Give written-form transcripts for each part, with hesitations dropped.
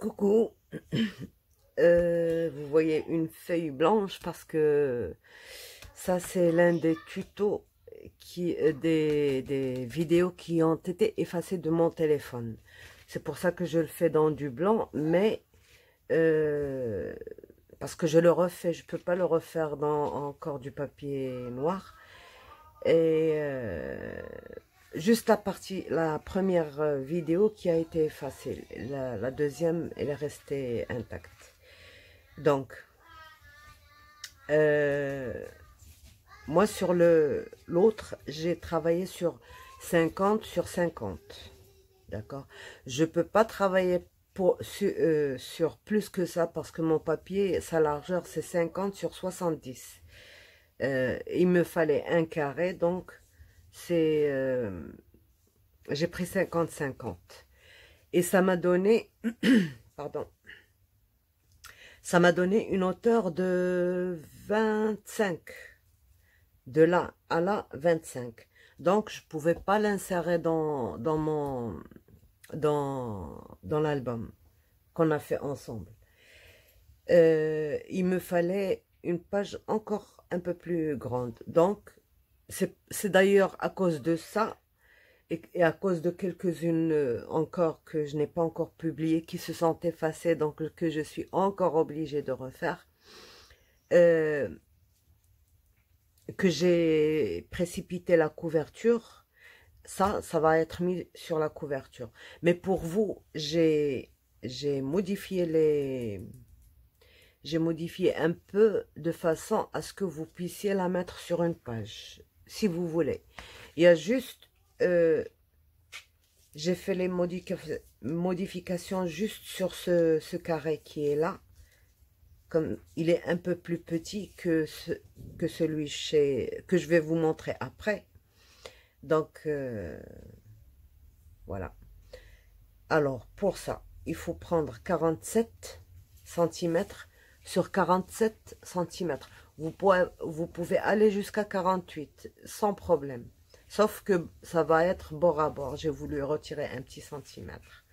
Coucou, vous voyez une feuille blanche parce que ça c'est l'un des tutos des vidéos qui ont été effacées de mon téléphone. C'est pour ça que je le fais dans du blanc, mais parce que je le refais, je peux pas le refaire dans encore du papier noir. Et juste la première vidéo qui a été effacée. La deuxième, elle est restée intacte. Donc, moi sur l'autre, j'ai travaillé sur 50 sur 50. D'accord? Je peux pas travailler sur plus que ça parce que mon papier, sa largeur, c'est 50 sur 70. Il me fallait un carré, donc j'ai pris 50-50. Et ça m'a donné, pardon, ça m'a donné une hauteur de 25. De là à là, 25. Donc, je pouvais pas l'insérer dans l'album qu'on a fait ensemble. Il me fallait une page encore un peu plus grande. Donc, c'est d'ailleurs à cause de ça et à cause de quelques-unes encore que je n'ai pas encore publiées, qui se sont effacées, donc que je suis encore obligée de refaire, que j'ai précipité la couverture. Ça va être mis sur la couverture. Mais pour vous, j'ai modifié un peu de façon à ce que vous puissiez la mettre sur une page, si vous voulez. Il y a juste, j'ai fait les modifications juste sur ce carré qui est là. Comme il est un peu plus petit que celui que je vais vous montrer après. Donc, voilà. Alors, pour ça, il faut prendre 47 cm sur 47 cm. Vous pouvez aller jusqu'à 48 sans problème. Sauf que ça va être bord à bord. J'ai voulu retirer un petit centimètre.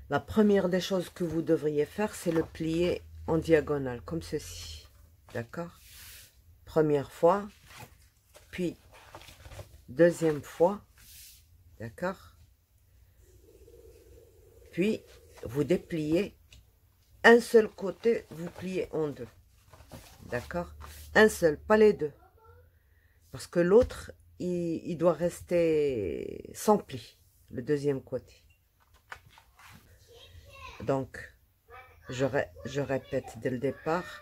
La première des choses que vous devriez faire, c'est le plier en diagonale, comme ceci. D'accord? Première fois, puis deuxième fois. D'accord? Puis, vous dépliez. Un seul côté, vous pliez en deux. D'accord? Un seul, pas les deux. Parce que l'autre, il doit rester sans pli, le deuxième côté. Donc, je répète dès le départ,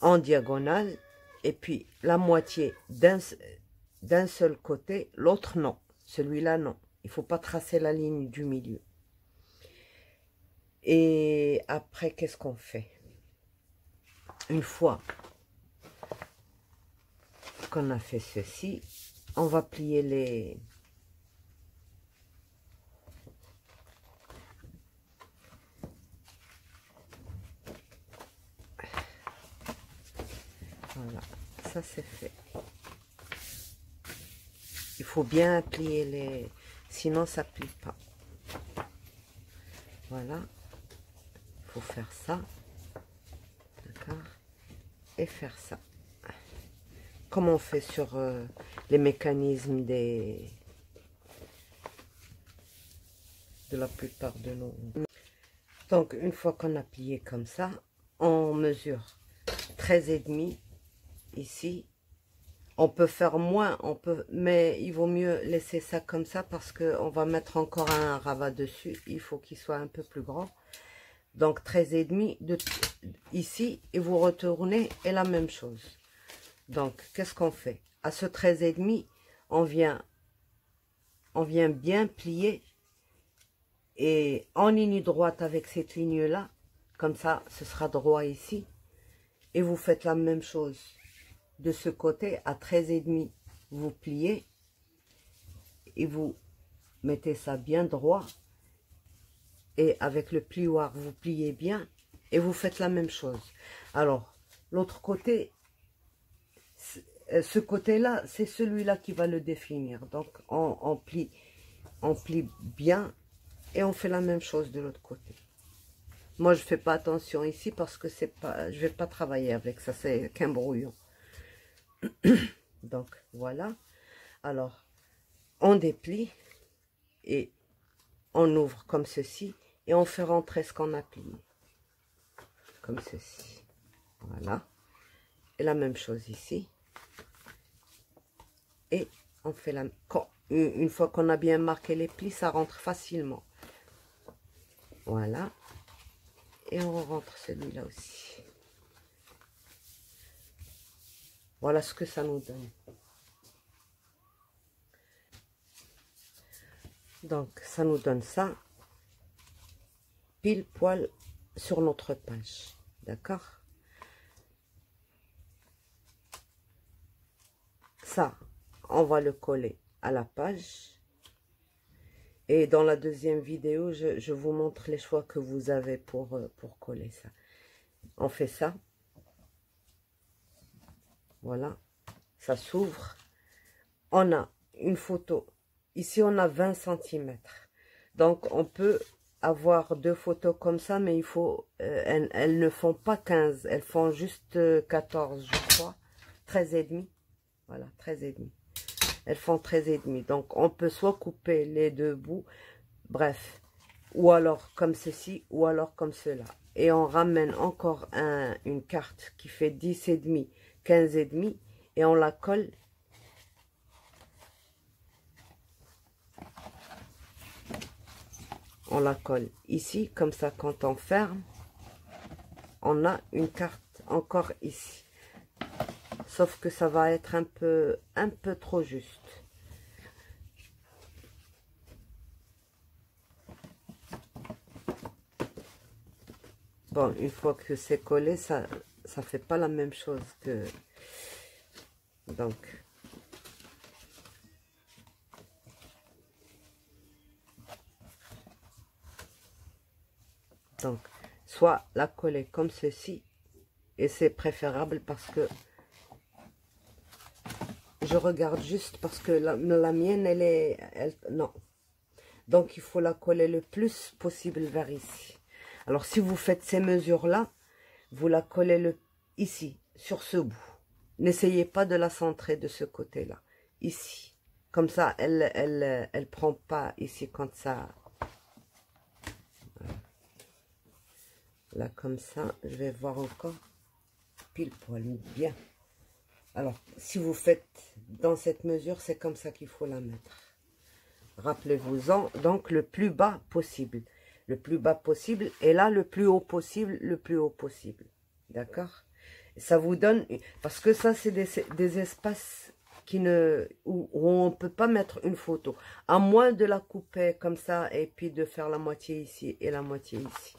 en diagonale, et puis la moitié d'un seul côté, l'autre non. Celui-là, non. Il ne faut pas tracer la ligne du milieu. Et après, qu'est-ce qu'on fait? Une fois qu'on a fait ceci, on va plier les... Voilà, ça c'est fait. Il faut bien plier les... Sinon, ça ne plie pas. Voilà. Il faut faire ça. D'accord? Et faire ça. Comme on fait sur les mécanismes de la plupart de nos... Donc, une fois qu'on a plié comme ça, on mesure 13,5 ici. On peut faire moins, mais il vaut mieux laisser ça comme ça parce qu'on va mettre encore un rabat dessus. Il faut qu'il soit un peu plus grand. Donc 13,5 ici et vous retournez et la même chose. Donc qu'est-ce qu'on fait? À ce 13,5, on vient bien plier et en ligne droite avec cette ligne là. Comme ça, ce sera droit ici. Et vous faites la même chose. De ce côté, à 13,5, vous pliez et vous mettez ça bien droit. Et avec le plioir, vous pliez bien et vous faites la même chose. Alors, l'autre côté, ce côté-là, c'est celui-là qui va le définir. Donc, on plie bien Et on fait la même chose de l'autre côté. Moi, je fais pas attention ici parce que c'est pas, je vais pas travailler avec ça, c'est qu'un brouillon. Donc, voilà. Alors, on déplie et on ouvre comme ceci et on fait rentrer ce qu'on a plié. Comme ceci. Voilà. Et la même chose ici. Et on fait la... Une fois qu'on a bien marqué les plis, ça rentre facilement. Voilà. Et on rentre celui-là aussi. Voilà ce que ça nous donne. Donc, ça nous donne ça. Pile poil sur notre page. D'accord? Ça, on va le coller à la page. Et dans la deuxième vidéo, je vous montre les choix que vous avez pour coller ça. On fait ça. Voilà. Ça s'ouvre. On a une photo. Ici, on a 20 cm. Donc, on peut avoir deux photos comme ça, mais il faut... elles ne font pas 15. Elles font juste 14, je crois. 13,5. Voilà, 13,5. Elles font 13,5. Donc, on peut soit couper les deux bouts, bref, ou alors comme ceci, ou alors comme cela. Et on ramène encore une carte qui fait 10,5, 15,5, et on la colle. On la colle ici, comme ça, quand on ferme, on a une carte encore ici. Sauf que ça va être un peu trop juste. Bon, une fois que c'est collé, ça fait pas la même chose que... Donc, soit la coller comme ceci, et c'est préférable parce que je regarde juste parce que la mienne, non. Donc, il faut la coller le plus possible vers ici. Alors, si vous faites ces mesures-là, vous la collez ici, sur ce bout. N'essayez pas de la centrer de ce côté-là, ici. Comme ça, elle prend pas ici quand ça... Là, comme ça, je vais voir encore pile poil bien. Alors, si vous faites dans cette mesure, c'est comme ça qu'il faut la mettre. Rappelez-vous-en, donc le plus bas possible. Le plus bas possible, et là, le plus haut possible, le plus haut possible. D'accord? Ça vous donne... Parce que ça, c'est des espaces où on ne peut pas mettre une photo. À moins de la couper comme ça, et puis de faire la moitié ici et la moitié ici.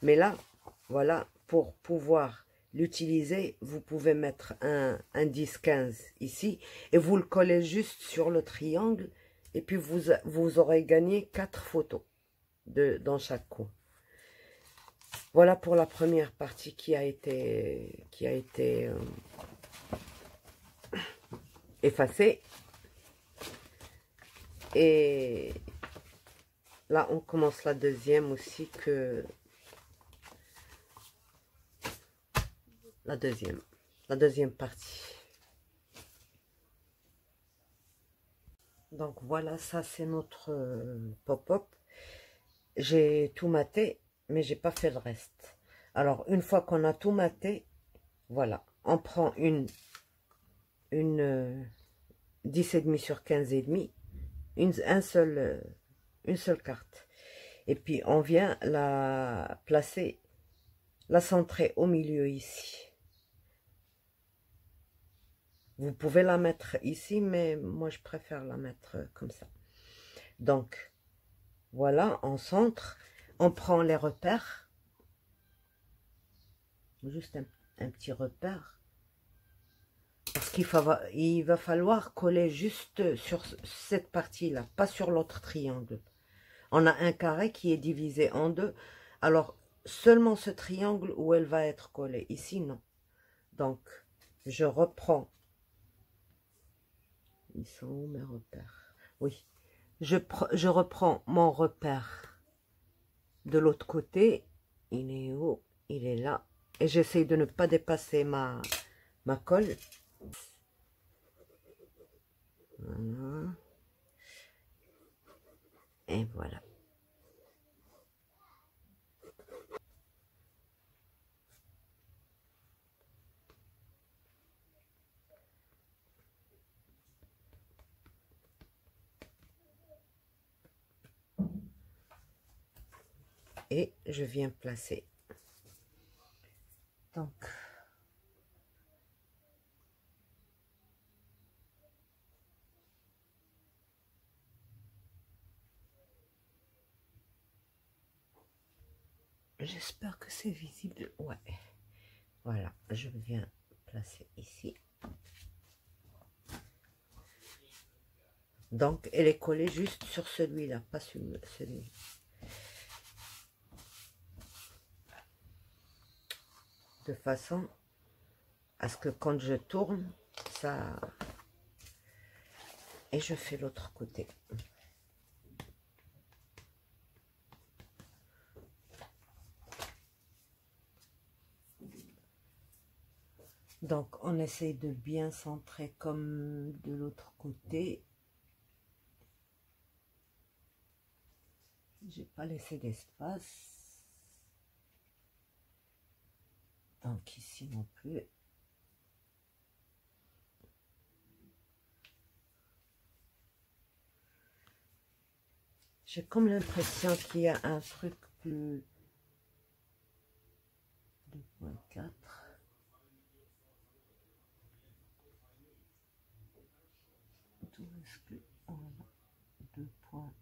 Mais là, voilà, pour pouvoir l'utiliser, vous pouvez mettre un 10-15 ici, et vous le collez juste sur le triangle, et puis vous aurez gagné 4 photos dans chaque coin. Voilà pour la première partie qui a été effacée. Et là, on commence la deuxième aussi la deuxième partie. Donc voilà, ça c'est notre pop-up. J'ai tout maté, mais j'ai pas fait le reste. Alors, une fois qu'on a tout maté, voilà, on prend une 10,5 sur 15,5, une seule carte. Et puis, on vient la placer, la centrer au milieu ici. Vous pouvez la mettre ici, mais moi, je préfère la mettre comme ça. Donc, voilà, on centre, on prend les repères. Juste un petit repère. Parce qu'il va falloir coller juste sur cette partie-là, pas sur l'autre triangle. On a un carré qui est divisé en deux. Alors, seulement ce triangle où elle va être collée. Ici, non. Donc, je reprends. Ils sont où mes repères? Oui. Je reprends mon repère de l'autre côté. Il est où? Il est là. Et j'essaye de ne pas dépasser ma colle. Voilà. Et voilà. Et je viens placer. Donc, j'espère que c'est visible. Ouais. Voilà, je viens placer ici. Donc, elle est collée juste sur celui-là, pas sur celui-là. De façon à ce que quand je tourne, ça... Et je fais l'autre côté. Donc, on essaye de bien centrer comme de l'autre côté. J'ai pas laissé d'espace. Donc, ici non plus. J'ai comme l'impression qu'il y a un truc plus... 2.4. D'où est-ce que on a 2.4?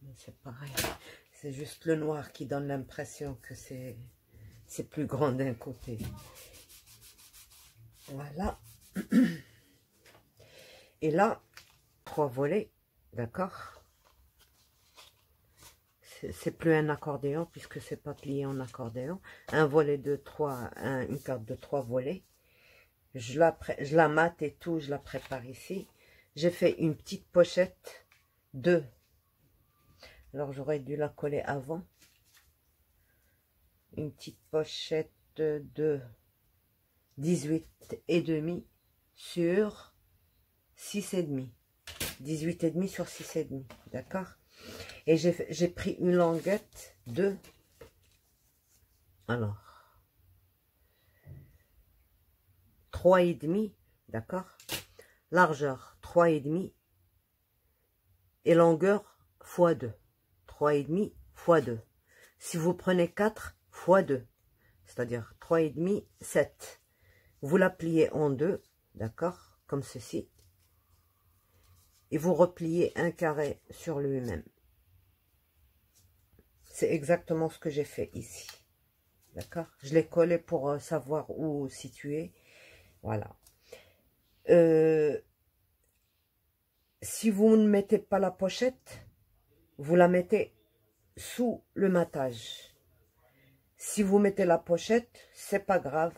Mais c'est pareil. C'est juste le noir qui donne l'impression que c'est plus grand d'un côté. Voilà. Et là, 3 volets, d'accord? C'est plus un accordéon puisque c'est pas plié en accordéon. Un volet de 3, une carte de 3 volets. Je la mate et tout, je la prépare ici. J'ai fait une petite pochette de... Alors j'aurais dû la coller avant. Une petite pochette de 18,5 sur 6,5. 18,5 sur 6,5, d'accord? Et j'ai pris une languette de... Alors... 3,5, d'accord? Largeur 3,5 et longueur x 2. 3,5 x 2. Si vous prenez 4 x 2, c'est-à-dire 3,5, 7. Vous la pliez en deux, d'accord? Comme ceci. Et vous repliez un carré sur lui-même. C'est exactement ce que j'ai fait ici. D'accord? Je l'ai collé pour savoir où situer. Voilà. Si vous ne mettez pas la pochette, vous la mettez sous le matage. Si vous mettez la pochette, c'est pas grave.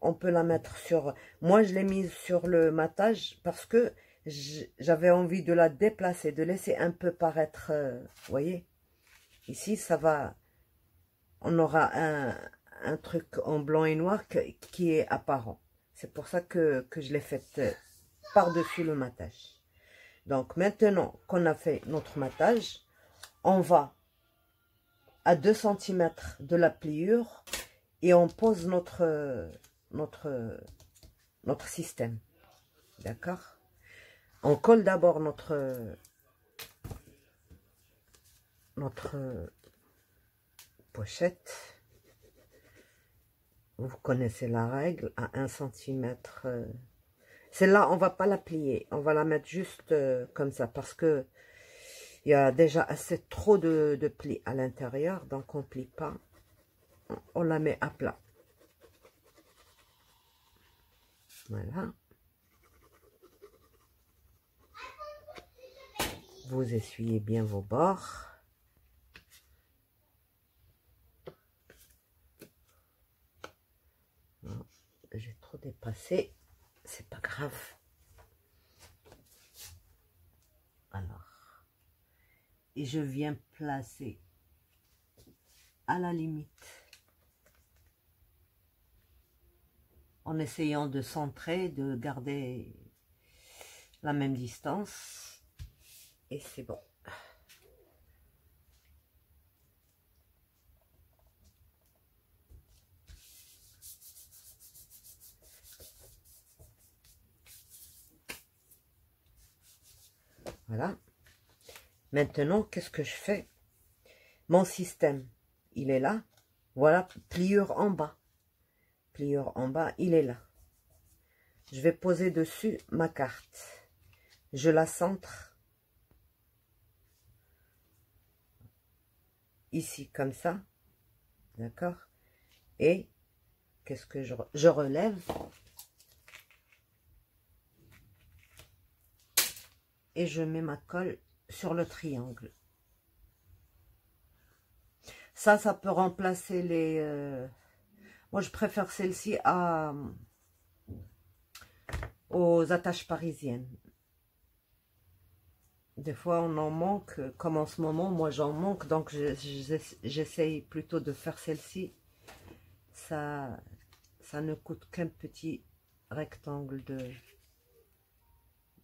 On peut la mettre sur... Moi, je l'ai mise sur le matage parce que j'avais envie de la déplacer, de laisser un peu paraître... vous voyez? Ici, ça va... On aura un truc en blanc et noir qui est apparent. C'est pour ça que je l'ai faite par-dessus le matage. Donc, maintenant qu'on a fait notre matage, on va à 2 cm de la pliure et on pose notre système. D'accord? On colle d'abord notre pochette. Vous connaissez la règle, à 1 cm. Celle-là, on va pas la plier. On va la mettre juste comme ça parce que il y a déjà assez trop de plis à l'intérieur. Donc, on ne plie pas. On la met à plat. Voilà. Vous essuyez bien vos bords. J'ai trop dépassé. C'est pas grave. Alors, et je viens placer à la limite en essayant de centrer, de garder la même distance et c'est bon. Voilà. Maintenant, qu'est-ce que je fais? Mon système, il est là. Voilà, pliure en bas. Pliure en bas, il est là. Je vais poser dessus ma carte. Je la centre. Ici, comme ça. D'accord? Et, qu'est-ce que je relève. Et je mets ma colle sur le triangle. Ça peut remplacer les... moi, je préfère celle-ci aux attaches parisiennes. Des fois, on en manque. Comme en ce moment, moi, j'en manque. Donc, j'essaye plutôt de faire celle-ci. Ça ne coûte qu'un petit rectangle de...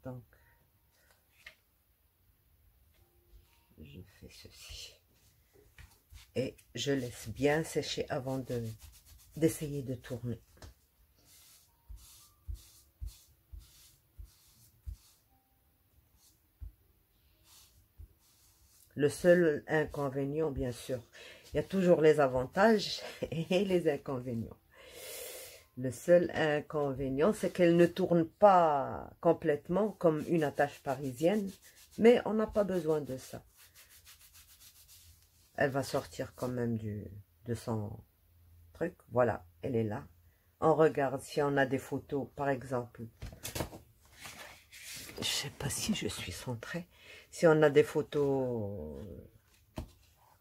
Donc, je fais ceci. Et je laisse bien sécher avant d'essayer de tourner. Le seul inconvénient, bien sûr, il y a toujours les avantages et les inconvénients. Le seul inconvénient, c'est qu'elle ne tourne pas complètement comme une attache parisienne, mais on n'a pas besoin de ça. Elle va sortir quand même de son truc. Voilà, elle est là. On regarde si on a des photos, par exemple. Je sais pas si je suis centrée. Si on a des photos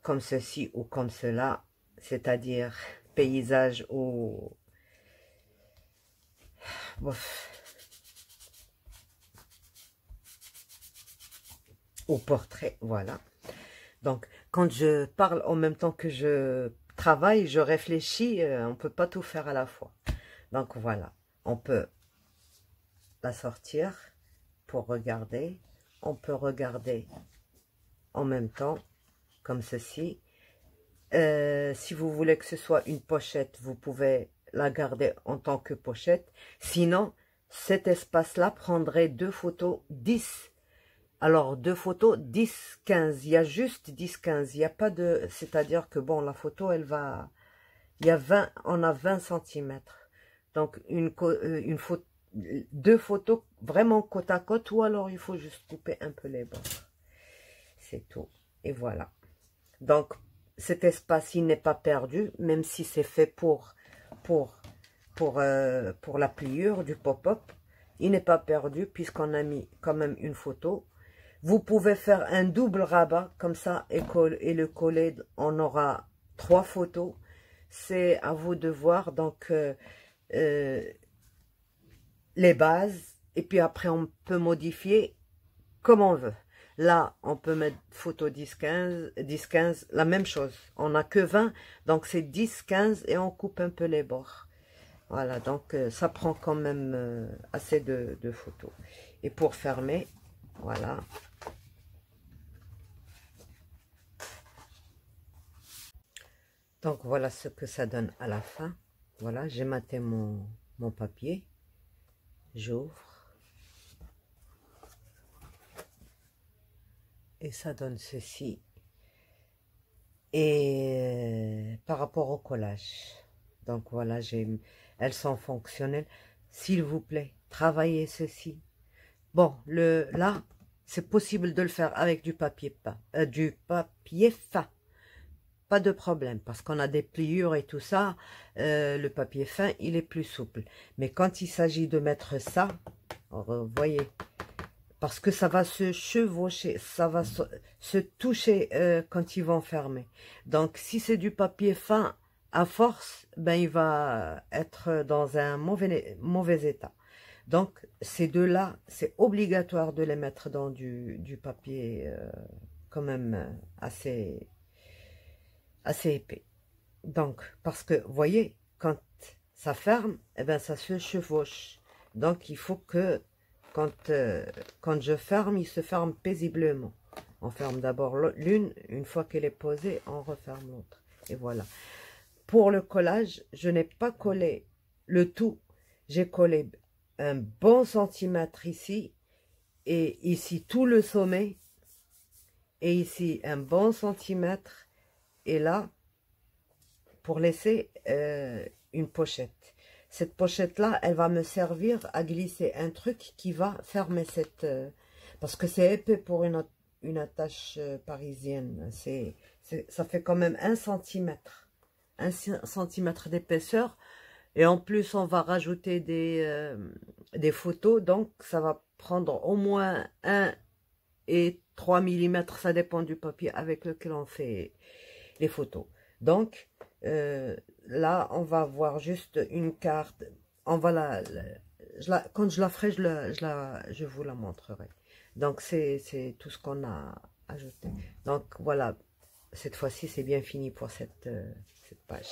comme ceci ou comme cela, c'est-à-dire paysage ou portrait, voilà. Donc, quand je parle en même temps que je travaille, je réfléchis, on ne peut pas tout faire à la fois. Donc, voilà, on peut la sortir pour regarder. On peut regarder en même temps, comme ceci. Si vous voulez que ce soit une pochette, vous pouvez la garder en tant que pochette. Sinon, cet espace-là prendrait 2 photos 10. Alors, 2 photos 10, 15. Il y a juste 10, 15. Il n'y a pas de... C'est-à-dire que, bon, la photo, elle va... Il y a 20, on a 20 cm. Donc, une photo... 2 photos vraiment côte à côte, ou alors il faut juste couper un peu les bords. C'est tout. Et voilà. Donc, cet espace, il n'est pas perdu, même si c'est fait pour la pliure du pop-up. Il n'est pas perdu, puisqu'on a mis quand même une photo. Vous pouvez faire un double rabat, comme ça, et le coller. On aura 3 photos. C'est à vous de voir. Donc, les bases, et puis après on peut modifier comme on veut. Là, on peut mettre photo 10, 15, 10, 15, la même chose. On n'a que 20, donc c'est 10, 15 et on coupe un peu les bords. Voilà, donc ça prend quand même assez de photos. Et pour fermer, voilà. Donc voilà ce que ça donne à la fin. Voilà, j'ai maté mon papier. J'ouvre. Et ça donne ceci. Et par rapport au collage. Donc voilà, elles sont fonctionnelles. S'il vous plaît, travaillez ceci. Bon, là, c'est possible de le faire avec du papier fin. Pas de problème, parce qu'on a des pliures et tout ça. Le papier fin, il est plus souple. Mais quand il s'agit de mettre ça, vous voyez, parce que ça va se chevaucher, ça va se toucher quand ils vont fermer. Donc, si c'est du papier fin, à force, ben il va être dans un mauvais état. Donc, ces deux-là, c'est obligatoire de les mettre dans du papier quand même assez épais. Donc, parce que, vous voyez, quand ça ferme, eh ben, ça se chevauche. Donc, il faut que, quand je ferme, il se ferme paisiblement. On ferme d'abord l'une, une fois qu'elle est posée, on referme l'autre. Et voilà. Pour le collage, je n'ai pas collé le tout. J'ai collé un bon centimètre ici, et ici tout le sommet, et ici un bon centimètre, et là, pour laisser une pochette. Cette pochette-là, elle va me servir à glisser un truc qui va fermer cette... parce que c'est épais pour une attache parisienne. Ça fait quand même 1 centimètre. 1 centimètre d'épaisseur. Et en plus, on va rajouter des photos. Donc, ça va prendre au moins 1 et 3 mm. Ça dépend du papier avec lequel on fait les photos. Donc, là, on va voir juste une carte. On va quand je la ferai, je vous la montrerai. Donc, c'est tout ce qu'on a ajouté. Donc, voilà. Cette fois-ci, c'est bien fini pour cette page.